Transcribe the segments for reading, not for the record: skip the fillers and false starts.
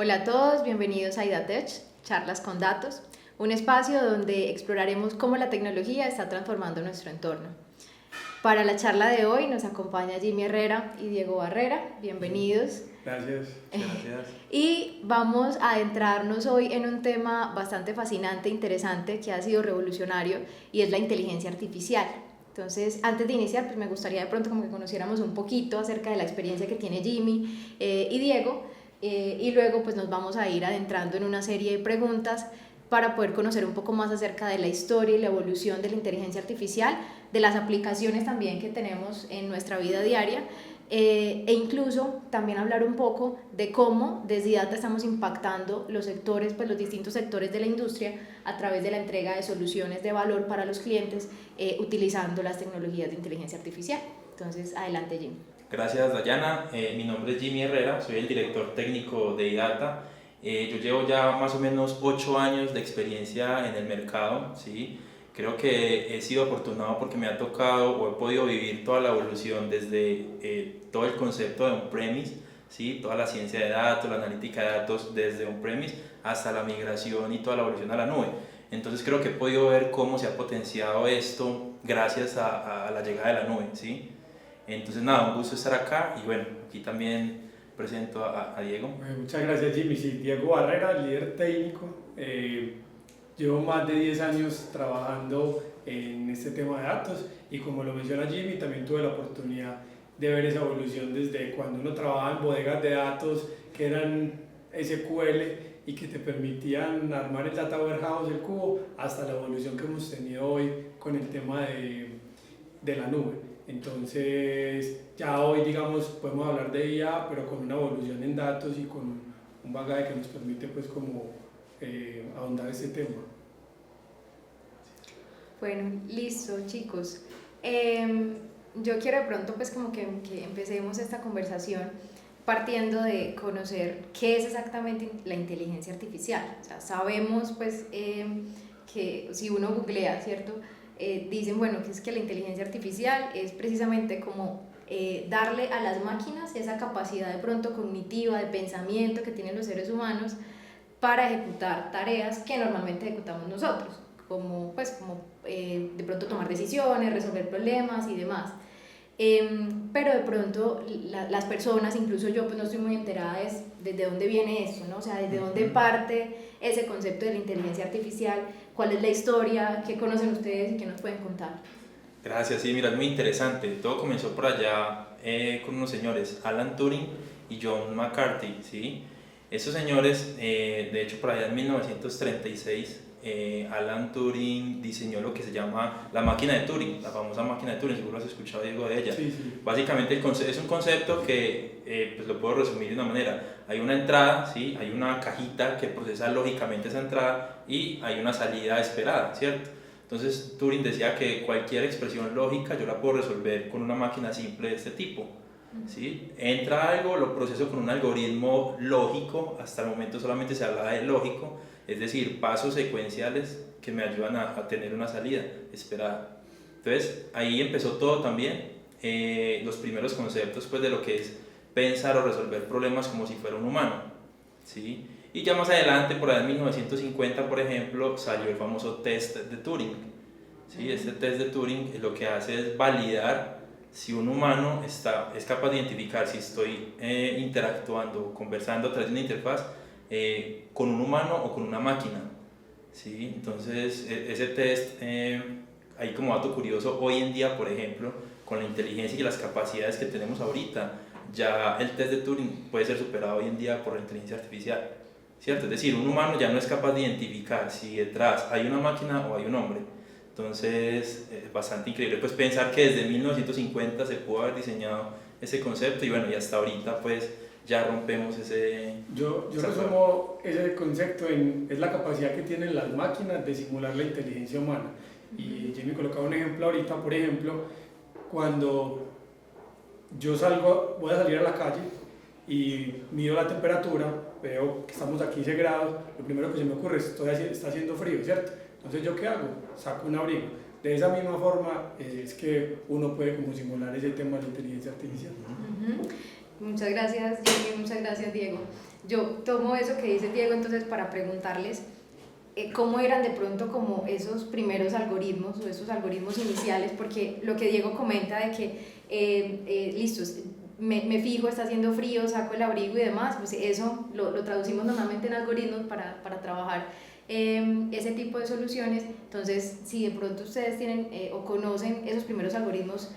Hola a todos, bienvenidos a IDATech, Charlas con Datos, un espacio donde exploraremos cómo la tecnología está transformando nuestro entorno. Para la charla de hoy nos acompaña Jimmy Herrera y Diego Barrera, bienvenidos. Gracias. Gracias. Y vamos a adentrarnos hoy en un tema bastante fascinante, interesante, que ha sido revolucionario, y es la inteligencia artificial. Entonces, antes de iniciar, pues me gustaría de pronto como que conociéramos un poquito acerca de la experiencia que tiene Jimmy y Diego, y luego pues nos vamos a ir adentrando en una serie de preguntas para poder conocer un poco más acerca de la historia y la evolución de la inteligencia artificial, de las aplicaciones también que tenemos en nuestra vida diaria, e incluso también hablar un poco de cómo desde IDATA estamos impactando los sectores, pues los distintos sectores de la industria a través de la entrega de soluciones de valor para los clientes utilizando las tecnologías de inteligencia artificial. Entonces, adelante, Jim. Gracias, Dayana. Mi nombre es Jimmy Herrera, soy el director técnico de IDATA. Yo llevo ya más o menos 8 años de experiencia en el mercado, ¿sí? Creo que he sido afortunado porque me ha tocado o he podido vivir toda la evolución desde todo el concepto de on-premise, ¿sí? Toda la ciencia de datos, la analítica de datos desde on-premise hasta la migración y toda la evolución a la nube. Entonces creo que he podido ver cómo se ha potenciado esto gracias a la llegada de la nube, ¿sí? Entonces nada, un gusto estar acá y bueno, aquí también presento a Diego. Muchas gracias, Jimmy. Sí, Diego Barrera, líder técnico. Llevo más de 10 años trabajando en este tema de datos y como lo menciona Jimmy, también tuve la oportunidad de ver esa evolución desde cuando uno trabajaba en bodegas de datos que eran SQL y que te permitían armar el data warehouse, el cubo, hasta la evolución que hemos tenido hoy con el tema de la nube. Entonces, ya hoy, digamos, podemos hablar de IA, pero con una evolución en datos y con un bagaje que nos permite, pues, como ahondar ese tema. Bueno, listo, chicos. Yo quiero de pronto, pues, como que empecemos esta conversación partiendo de conocer qué es exactamente la inteligencia artificial. O sea, sabemos, pues, que si uno googlea, ¿cierto?, dicen, bueno, que es que la inteligencia artificial es precisamente como darle a las máquinas esa capacidad de pronto cognitiva, de pensamiento que tienen los seres humanos para ejecutar tareas que normalmente ejecutamos nosotros, como de pronto tomar decisiones, resolver problemas y demás. Pero de pronto las personas, incluso yo, pues no estoy muy enterada desde dónde viene esto, ¿no? O sea, desde dónde parte ese concepto de la inteligencia artificial, cuál es la historia, qué conocen ustedes y qué nos pueden contar. Gracias, sí, mira, es muy interesante. Todo comenzó por allá con unos señores, Alan Turing y John McCarthy, ¿sí? Esos señores, de hecho, por allá en 1936, Alan Turing diseñó lo que se llama la máquina de Turing, la famosa máquina de Turing, seguro has escuchado, Diego, de ella. Sí, sí. Básicamente es un concepto que pues lo puedo resumir de una manera. Hay una entrada, ¿sí? Hay una cajita que procesa lógicamente esa entrada y hay una salida esperada, ¿cierto? Entonces Turing decía que cualquier expresión lógica yo la puedo resolver con una máquina simple de este tipo, ¿sí? Entra algo, lo proceso con un algoritmo lógico, hasta el momento solamente se hablaba de lógico, es decir, pasos secuenciales que me ayudan a tener una salida esperada. Entonces ahí empezó todo también, los primeros conceptos pues, de lo que es pensar o resolver problemas como si fuera un humano, ¿sí? Y ya más adelante, por ahí en 1950, por ejemplo, salió el famoso test de Turing, ¿sí? Este test de Turing lo que hace es validar si un humano es capaz de identificar si estoy interactuando, conversando a través de una interfaz con un humano o con una máquina, ¿sí? Entonces ese test, ahí como dato curioso, hoy en día, por ejemplo, con la inteligencia y las capacidades que tenemos ahorita, ya el test de Turing puede ser superado hoy en día por la inteligencia artificial, ¿cierto? Es decir, un humano ya no es capaz de identificar si detrás hay una máquina o hay un hombre. Entonces es bastante increíble pues pensar que desde 1950 se pudo haber diseñado ese concepto y bueno, y hasta ahorita pues ya rompemos ese... Yo resumo ese concepto es la capacidad que tienen las máquinas de simular la inteligencia humana. Y Jimmy colocaba un ejemplo ahorita, por ejemplo, cuando yo voy a salir a la calle y mido la temperatura, veo que estamos a 15 grados, lo primero que se me ocurre es está haciendo frío, ¿cierto? Entonces, ¿yo qué hago? Saco un abrigo. De esa misma forma es que uno puede como simular ese tema de la inteligencia artificial. Muchas gracias, Jenny, muchas gracias, Diego. Yo tomo eso que dice Diego entonces para preguntarles cómo eran de pronto como esos primeros algoritmos o esos algoritmos iniciales, porque lo que Diego comenta de que, listos, me fijo, está haciendo frío, saco el abrigo y demás, pues eso lo traducimos normalmente en algoritmos para trabajar ese tipo de soluciones. Entonces, si de pronto ustedes tienen o conocen esos primeros algoritmos,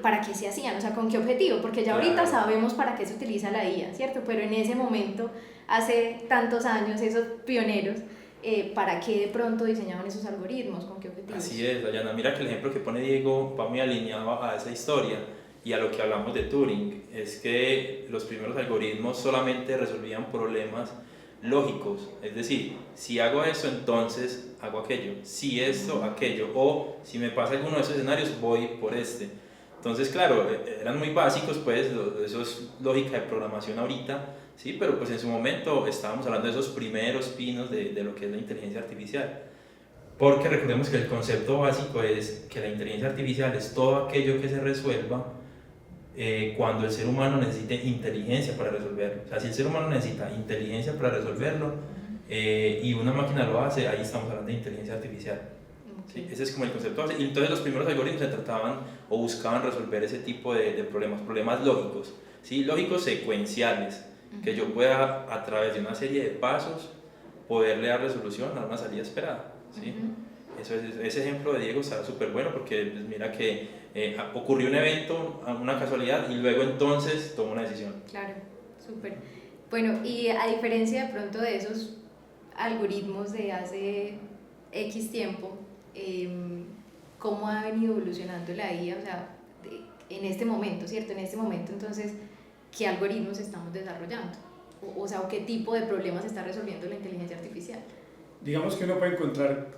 ¿para qué se hacían? O sea, ¿con qué objetivo? Porque ya ahorita sabemos para qué se utiliza la IA, ¿cierto? Pero en ese momento, hace tantos años, esos pioneros, ¿para qué de pronto diseñaban esos algoritmos? ¿Con qué objetivos? Así es, Dayana. Mira que el ejemplo que pone Diego va muy alineado a esa historia y a lo que hablamos de Turing. Es que los primeros algoritmos solamente resolvían problemas lógicos. Es decir, si hago eso, entonces hago aquello. Si esto, aquello. O si me pasa alguno de esos escenarios, voy por este. Entonces, claro, eran muy básicos, pues, eso es lógica de programación ahorita, ¿sí? Pero pues en su momento estábamos hablando de esos primeros pinos de lo que es la inteligencia artificial. Porque recordemos que el concepto básico es que la inteligencia artificial es todo aquello que se resuelva cuando el ser humano necesite inteligencia para resolverlo. O sea, si el ser humano necesita inteligencia para resolverlo y una máquina lo hace, ahí estamos hablando de inteligencia artificial. ¿Sí? Ese es como el concepto básico. Y entonces los primeros algoritmos se trataban o buscaban resolver ese tipo de problemas lógicos, ¿sí? Lógicos secuenciales, que yo pueda a través de una serie de pasos poderle dar resolución a una salida esperada, ¿sí? Ese ejemplo de Diego está súper bueno porque pues, mira que ocurrió un evento, una casualidad y luego entonces tomó una decisión. Claro, súper. Bueno, y a diferencia de pronto de esos algoritmos de hace X tiempo, ¿cómo ha venido evolucionando la IA? O sea, en este momento, ¿cierto? En este momento, entonces, ¿qué algoritmos estamos desarrollando? O sea, ¿qué tipo de problemas está resolviendo la inteligencia artificial? Digamos que uno puede encontrar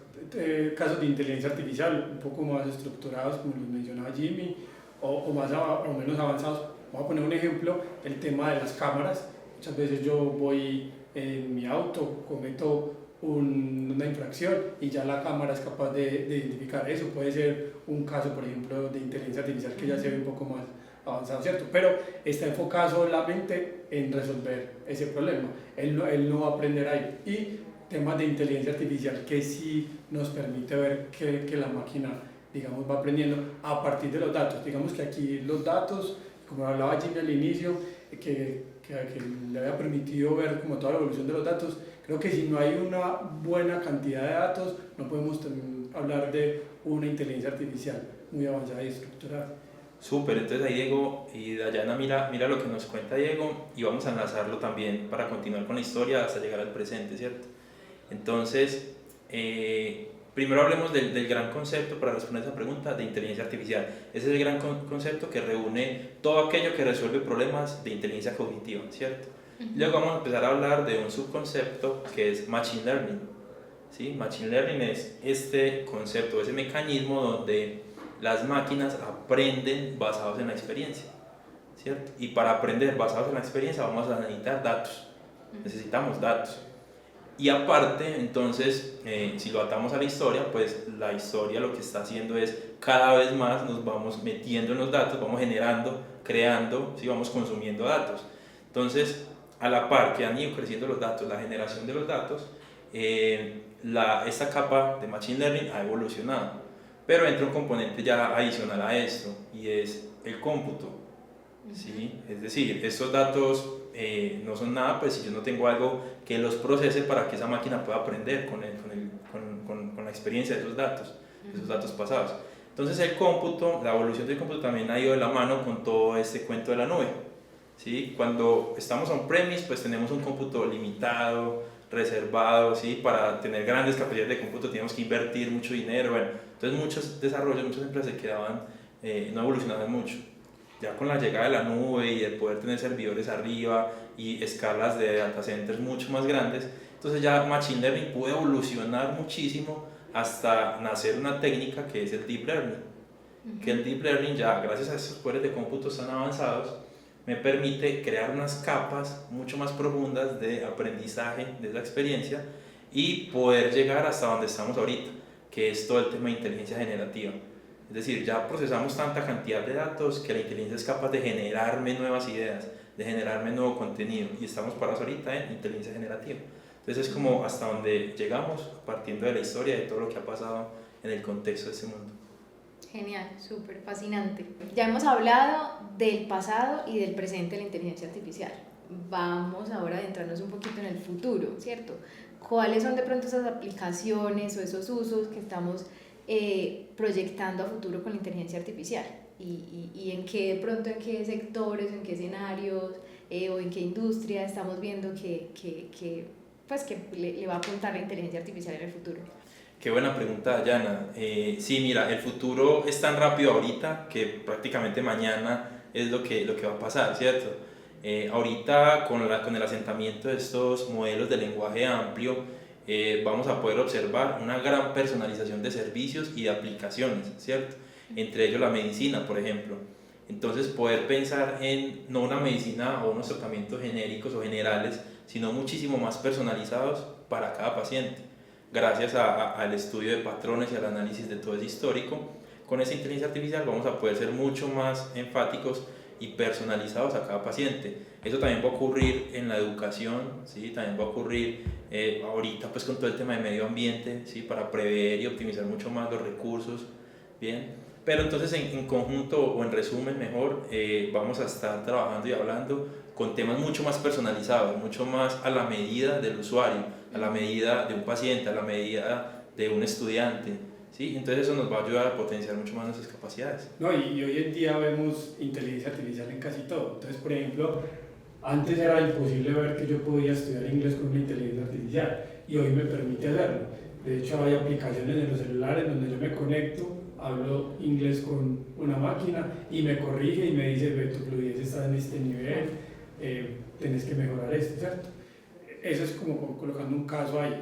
casos de inteligencia artificial un poco más estructurados, como los mencionaba Jimmy, o más o menos avanzados. Voy a poner un ejemplo, el tema de las cámaras. Muchas veces yo voy en mi auto, cometo una infracción y ya la cámara es capaz de identificar eso. Puede ser un caso, por ejemplo, de inteligencia artificial que ya se ve un poco más avanzado, ¿cierto? Pero está enfocado solamente en resolver ese problema. Él no va a aprender ahí. Y temas de inteligencia artificial que sí nos permite ver que la máquina, digamos, va aprendiendo a partir de los datos. Digamos que aquí los datos, como hablaba Jimmy al inicio, que le había permitido ver como toda la evolución de los datos, creo que si no hay una buena cantidad de datos, no podemos hablar de una inteligencia artificial muy avanzada y estructurada. Súper, entonces ahí Diego y Dayana, mira lo que nos cuenta Diego y vamos a enlazarlo también para continuar con la historia hasta llegar al presente, ¿cierto? Entonces, primero hablemos del gran concepto para responder a esa pregunta de inteligencia artificial. Ese es el gran concepto que reúne todo aquello que resuelve problemas de inteligencia cognitiva, ¿cierto? Luego vamos a empezar a hablar de un subconcepto que es Machine Learning, ¿sí? Machine Learning es este concepto, ese mecanismo donde las máquinas aprenden basados en la experiencia, ¿cierto? Y para aprender basados en la experiencia vamos a necesitar datos, necesitamos datos. Y aparte, entonces, si lo atamos a la historia, pues la historia lo que está haciendo es cada vez más nos vamos metiendo en los datos, vamos generando, creando, ¿sí? Vamos consumiendo datos. Entonces, a la par que han ido creciendo los datos, la generación de los datos, esta capa de Machine Learning ha evolucionado. Pero entra un componente ya adicional a esto y es el cómputo, ¿sí? Es decir, estos datos no son nada pues si yo no tengo algo que los procese para que esa máquina pueda aprender con la experiencia de esos datos pasados. Entonces el cómputo, la evolución del cómputo también ha ido de la mano con todo este cuento de la nube, ¿sí? Cuando estamos on-premise pues tenemos un cómputo limitado, reservado, ¿sí? Para tener grandes capacidades de cómputo tenemos que invertir mucho dinero, bueno, entonces muchos desarrollos, muchas empresas se quedaban, no evolucionaban mucho. Ya con la llegada de la nube y el poder tener servidores arriba y escalas de data centers mucho más grandes, entonces ya Machine Learning puede evolucionar muchísimo hasta nacer una técnica que es el Deep Learning. Que el Deep Learning ya, gracias a esos poderes de cómputo tan avanzados, me permite crear unas capas mucho más profundas de aprendizaje de esa experiencia y poder llegar hasta donde estamos ahorita, que es todo el tema de inteligencia generativa. Es decir, ya procesamos tanta cantidad de datos que la inteligencia es capaz de generarme nuevas ideas, de generarme nuevo contenido y estamos parados ahorita en inteligencia generativa. Entonces es como hasta donde llegamos partiendo de la historia de todo lo que ha pasado en el contexto de este mundo. Genial, súper fascinante. Ya hemos hablado del pasado y del presente de la inteligencia artificial. Vamos ahora a adentrarnos un poquito en el futuro, ¿cierto? ¿Cuáles son de pronto esas aplicaciones o esos usos que estamos proyectando a futuro con la inteligencia artificial? Y en qué, de pronto, en qué sectores, en qué escenarios o en qué industria estamos viendo que le va a apuntar la inteligencia artificial en el futuro. Qué buena pregunta, Dayana. Sí, mira, el futuro es tan rápido ahorita que prácticamente mañana es lo que va a pasar, ¿cierto? Ahorita con el asentamiento de estos modelos de lenguaje amplio, vamos a poder observar una gran personalización de servicios y de aplicaciones, ¿cierto? Entre ellos la medicina, por ejemplo. Entonces, poder pensar en no una medicina o unos tratamientos genéricos o generales, sino muchísimo más personalizados para cada paciente. Gracias al estudio de patrones y al análisis de todo ese histórico, con esa inteligencia artificial vamos a poder ser mucho más enfáticos y personalizados a cada paciente. Eso también va a ocurrir en la educación, ¿sí? También va a ocurrir ahorita pues con todo el tema de medio ambiente, ¿sí? Para prever y optimizar mucho más los recursos, ¿bien? Pero entonces en conjunto o en resumen mejor, vamos a estar trabajando y hablando con temas mucho más personalizados, mucho más a la medida del usuario, a la medida de un paciente, a la medida de un estudiante, ¿sí? Entonces eso nos va a ayudar a potenciar mucho más nuestras capacidades. No, y hoy en día vemos inteligencia artificial en casi todo. Entonces, por ejemplo, antes era imposible ver que yo podía estudiar inglés con una inteligencia artificial y hoy me permite hacerlo. De hecho, hay aplicaciones en los celulares donde yo me conecto, hablo inglés con una máquina y me corrige y me dice, ve, tu fluidez está en este nivel, tenés que mejorar esto, ¿cierto? Eso es como colocando un caso ahí.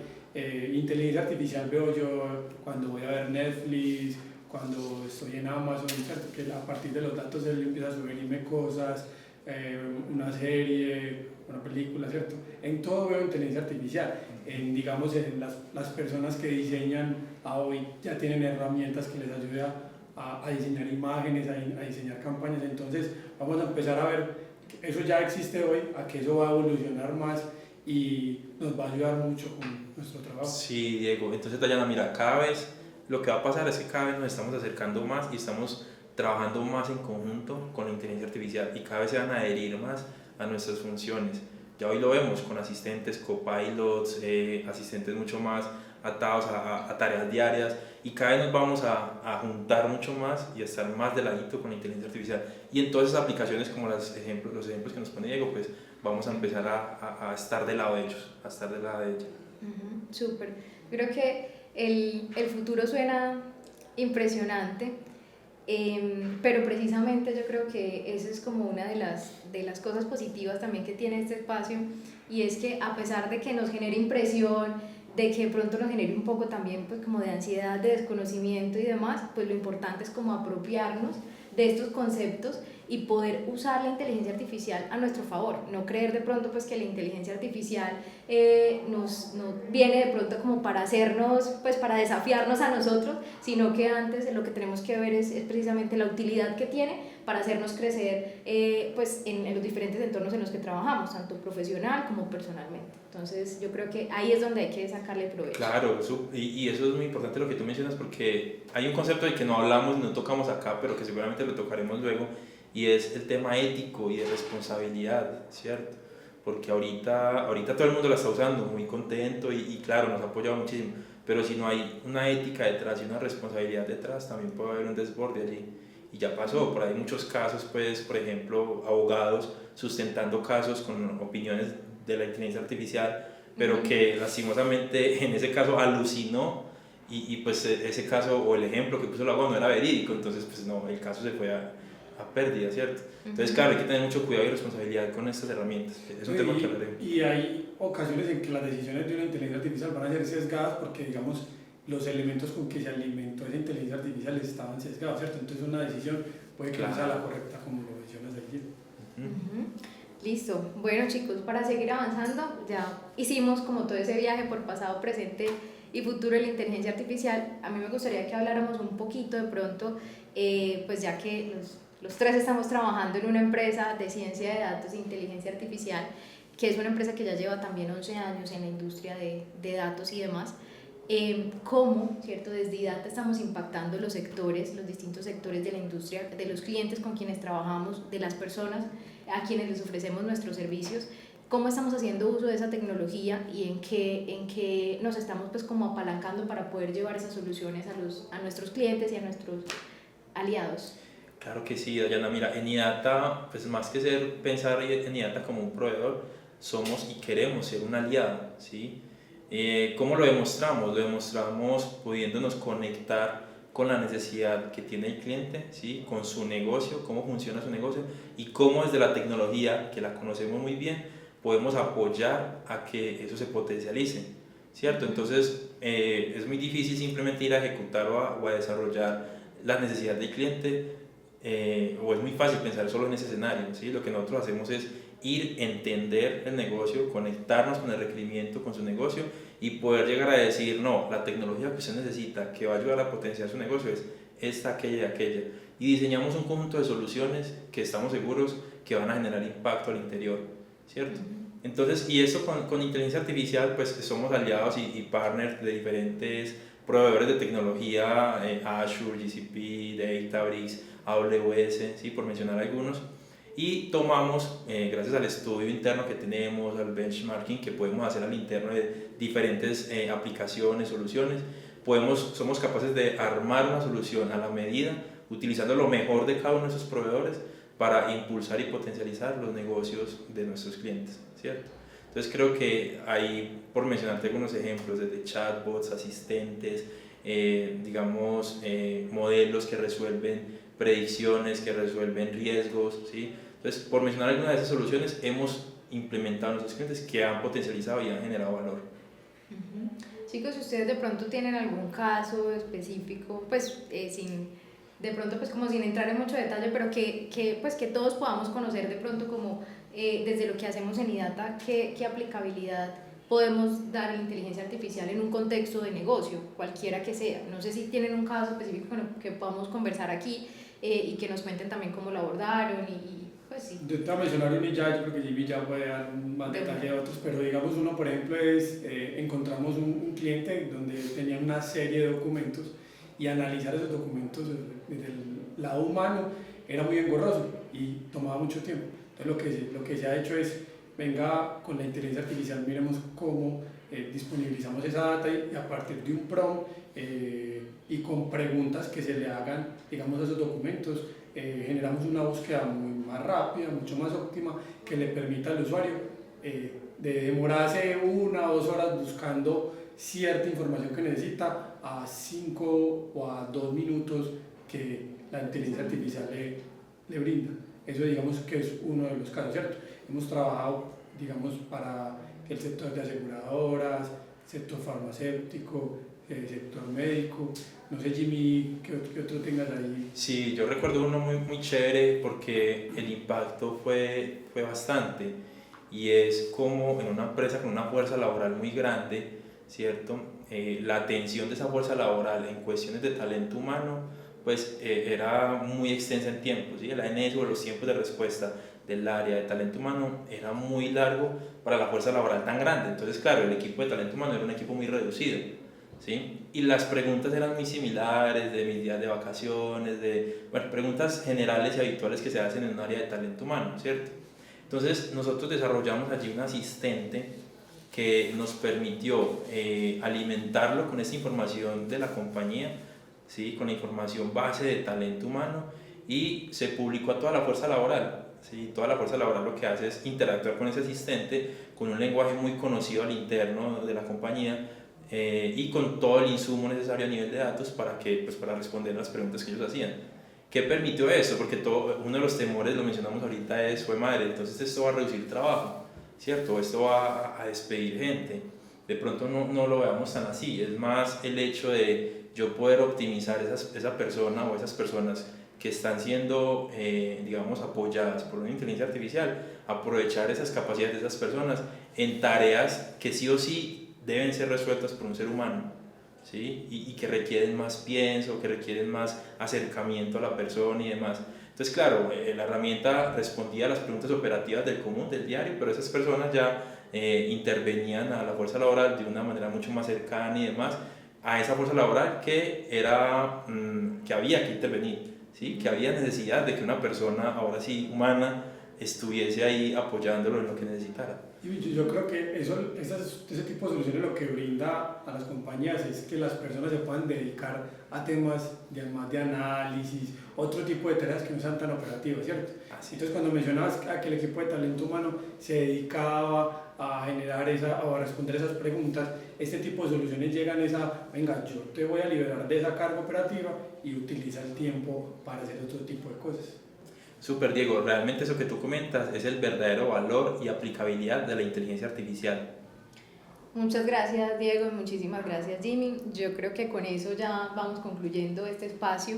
Inteligencia artificial veo yo cuando voy a ver Netflix, cuando estoy en Amazon, ¿cierto? Que a partir de los datos él empieza a subirme cosas, una serie, una película, ¿cierto? En todo veo inteligencia artificial. Digamos, en las personas que diseñan hoy ya tienen herramientas que les ayudan a diseñar imágenes, a diseñar campañas. Entonces vamos a empezar a ver que eso ya existe hoy, a que eso va a evolucionar más y nos va a ayudar mucho con nuestro trabajo. Sí, Diego. Entonces, Dayana, mira, cada vez lo que va a pasar es que cada vez nos estamos acercando más y estamos trabajando más en conjunto con la inteligencia artificial y cada vez se van a adherir más a nuestras funciones. Ya hoy lo vemos con asistentes, copilots, asistentes mucho más atados a tareas diarias y cada vez nos vamos a juntar mucho más y a estar más de ladito con la inteligencia artificial. Y en todas esas aplicaciones como los ejemplos que nos pone Diego, pues vamos a empezar a estar del lado de ellos, a estar del lado de ella. Súper. Creo que el futuro suena impresionante, pero precisamente yo creo que esa es como una de las cosas positivas también que tiene este espacio, y es que a pesar de que nos genere impresión, de que de pronto nos genere un poco también pues como de ansiedad, de desconocimiento y demás, pues lo importante es como apropiarnos de estos conceptos y poder usar la inteligencia artificial a nuestro favor, no creer de pronto pues que la inteligencia artificial nos viene de pronto como para hacernos, pues para desafiarnos a nosotros, sino que antes lo que tenemos que ver es precisamente la utilidad que tiene para hacernos crecer pues en los diferentes entornos en los que trabajamos, tanto profesional como personalmente. Entonces yo creo que ahí es donde hay que sacarle provecho. Claro, y eso es muy importante lo que tú mencionas, porque hay un concepto del que no hablamos, no tocamos acá, pero que seguramente lo tocaremos luego, y es el tema ético y de responsabilidad, ¿cierto? Porque ahorita todo el mundo la está usando muy contento y claro, nos ha apoyado muchísimo, pero si no hay una ética detrás y una responsabilidad detrás, también puede haber un desborde allí. Y ya pasó, por ahí muchos casos, pues, por ejemplo, abogados sustentando casos con opiniones de la inteligencia artificial, pero que lastimosamente en ese caso alucinó y pues ese caso o el ejemplo que puso el abogado no era verídico, entonces pues no, el caso se fue a pérdida, ¿cierto? Entonces claro, hay que tener mucho cuidado y responsabilidad con estas herramientas, es un tema que hablaremos. Y hay ocasiones en que las decisiones de una inteligencia artificial van a ser sesgadas porque digamos los elementos con que se alimentó esa inteligencia artificial estaban sesgados, ¿cierto? Entonces una decisión puede que no sea la correcta como lo mencionas aquí. Listo. Bueno, chicos, para seguir avanzando, ya hicimos como todo ese viaje por pasado, presente y futuro de la inteligencia artificial. A mí me gustaría que habláramos un poquito de pronto, pues ya que los tres estamos trabajando en una empresa de ciencia de datos e inteligencia artificial, que es una empresa que ya lleva también 11 años en la industria de datos y demás. Cómo, ¿cierto? Desde IDATA estamos impactando los sectores, los distintos sectores de la industria, de los clientes con quienes trabajamos, de las personas a quienes les ofrecemos nuestros servicios, cómo estamos haciendo uso de esa tecnología y en qué nos estamos pues como apalancando para poder llevar esas soluciones a nuestros clientes y a nuestros aliados. Claro que sí, Dayana. Mira, en IDATA, pues más que pensar en IDATA como un proveedor, somos y queremos ser un aliado, ¿sí? ¿Cómo lo demostramos? Lo demostramos pudiéndonos conectar con la necesidad que tiene el cliente, ¿sí? Con su negocio, cómo funciona su negocio y cómo desde la tecnología, que la conocemos muy bien, podemos apoyar a que eso se potencialice, ¿cierto? Entonces, es muy difícil simplemente ir a ejecutar o a desarrollar las necesidades del cliente, o es muy fácil pensar solo en ese escenario, ¿sí? Lo que nosotros hacemos es ir, entender el negocio, conectarnos con el requerimiento, con su negocio y poder llegar a decir, no, la tecnología que usted necesita, que va a ayudar a potenciar su negocio es esta, aquella y aquella. Y diseñamos un conjunto de soluciones que estamos seguros que van a generar impacto al interior, ¿cierto? Entonces, y eso con inteligencia artificial, pues somos aliados y partners de diferentes proveedores de tecnología, Azure, GCP, Databricks, AWS, ¿sí? Por mencionar algunos. Y tomamos, gracias al estudio interno que tenemos, al benchmarking que podemos hacer al interno de diferentes aplicaciones, soluciones, somos capaces de armar una solución a la medida, utilizando lo mejor de cada uno de esos proveedores para impulsar y potencializar los negocios de nuestros clientes, ¿cierto? Entonces creo que hay, por mencionarte algunos ejemplos, desde chatbots, asistentes, digamos, modelos que resuelven predicciones, que resuelven riesgos, ¿sí? Entonces, por mencionar algunas de esas soluciones, hemos implementado en nuestros clientes que han potencializado y han generado valor. Chicos, si ustedes de pronto tienen algún caso específico, pues de pronto pues como sin entrar en mucho detalle, pero pues que todos podamos conocer de pronto como desde lo que hacemos en IDATA, qué aplicabilidad podemos dar a la inteligencia artificial en un contexto de negocio, cualquiera que sea. No sé si tienen un caso específico que podamos conversar aquí y que nos cuenten también cómo lo abordaron y pues sí. Yo te voy a mencionar uno y ya, yo creo que Jimmy ya puede dar más detalle a otros, pero digamos uno, por ejemplo, es, encontramos un cliente donde tenía una serie de documentos y analizar esos documentos desde el lado humano era muy engorroso y tomaba mucho tiempo. Entonces lo que se ha hecho es, venga, con la inteligencia artificial miremos cómo disponibilizamos esa data y a partir de un prompt y con preguntas que se le hagan, digamos, a esos documentos, generamos una búsqueda más rápida, mucho más óptima, que le permita al usuario de demorarse 1 o 2 horas buscando cierta información que necesita a 5 o a 2 minutos que la inteligencia artificial le brinda. Eso digamos que es uno de los casos, ¿cierto? Hemos trabajado, digamos, para el sector de aseguradoras, sector farmacéutico, sector médico. No sé, Jimmy, ¿qué otro tengas ahí? Sí, yo recuerdo uno muy chévere porque el impacto fue bastante y es como en una empresa con una fuerza laboral muy grande, ¿cierto? La atención de esa fuerza laboral en cuestiones de talento humano pues era muy extensa en tiempo, ¿sí? El ANS o los tiempos de respuesta del área de talento humano era muy largo para la fuerza laboral tan grande. Entonces, claro, el equipo de talento humano era un equipo muy reducido, ¿sí? Y las preguntas eran muy similares, de mis días de vacaciones, bueno, preguntas generales y habituales que se hacen en un área de talento humano, ¿cierto? Entonces, nosotros desarrollamos allí un asistente que nos permitió alimentarlo con esta información de la compañía, ¿sí? Con la información base de talento humano y se publicó a toda la fuerza laboral. ¿Sí? Toda la fuerza laboral lo que hace es interactuar con ese asistente con un lenguaje muy conocido al interno de la compañía y con todo el insumo necesario a nivel de datos para responder las preguntas que ellos hacían. ¿Qué permitió eso? Porque uno de los temores, lo mencionamos ahorita, fue madre, entonces esto va a reducir trabajo, ¿cierto? Esto va a despedir gente. De pronto no lo veamos tan así, es más el hecho de yo poder optimizar esa persona o esas personas que están siendo, digamos, apoyadas por una inteligencia artificial, aprovechar esas capacidades de esas personas en tareas que sí o sí deben ser resueltas por un ser humano, ¿sí? Y que requieren más pienso, que requieren más acercamiento a la persona y demás. Entonces, claro, la herramienta respondía a las preguntas operativas del común, del diario, pero esas personas ya intervenían a la fuerza laboral de una manera mucho más cercana y demás, a esa fuerza laboral que, que había que intervenir, ¿sí? Que había necesidad de que una persona, ahora sí, humana, estuviese ahí apoyándolo en lo que necesitara. Y yo creo que ese tipo de soluciones lo que brinda a las compañías es que las personas se puedan dedicar a temas más de análisis, otro tipo de tareas que no sean tan operativas, ¿cierto? Entonces cuando mencionabas que el equipo de talento humano se dedicaba a generar o a responder esas preguntas, este tipo de soluciones llegan venga, yo te voy a liberar de esa carga operativa y utiliza el tiempo para hacer otro tipo de cosas. Súper, Diego, realmente eso que tú comentas es el verdadero valor y aplicabilidad de la inteligencia artificial. Muchas gracias, Diego, y muchísimas gracias, Jimmy. Yo creo que con eso ya vamos concluyendo este espacio.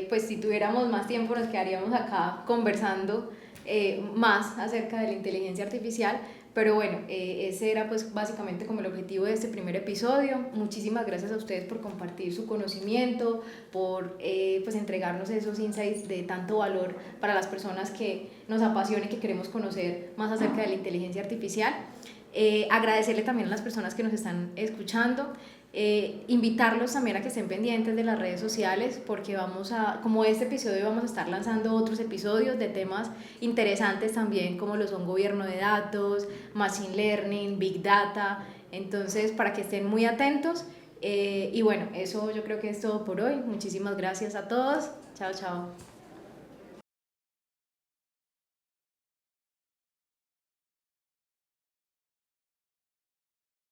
Pues si tuviéramos más tiempo nos quedaríamos acá conversando más acerca de la inteligencia artificial, pero bueno, ese era pues básicamente como el objetivo de este primer episodio. Muchísimas gracias a ustedes por compartir su conocimiento, por pues entregarnos esos insights de tanto valor para las personas que nos apasiona y que queremos conocer más acerca de la inteligencia artificial. Agradecerle también a las personas que nos están escuchando, invitarlos también a que estén pendientes de las redes sociales, porque como este episodio, vamos a estar lanzando otros episodios de temas interesantes también, como lo son gobierno de datos, machine learning, big data. Entonces, para que estén muy atentos. Y bueno, eso yo creo que es todo por hoy. Muchísimas gracias a todos. Chao, chao.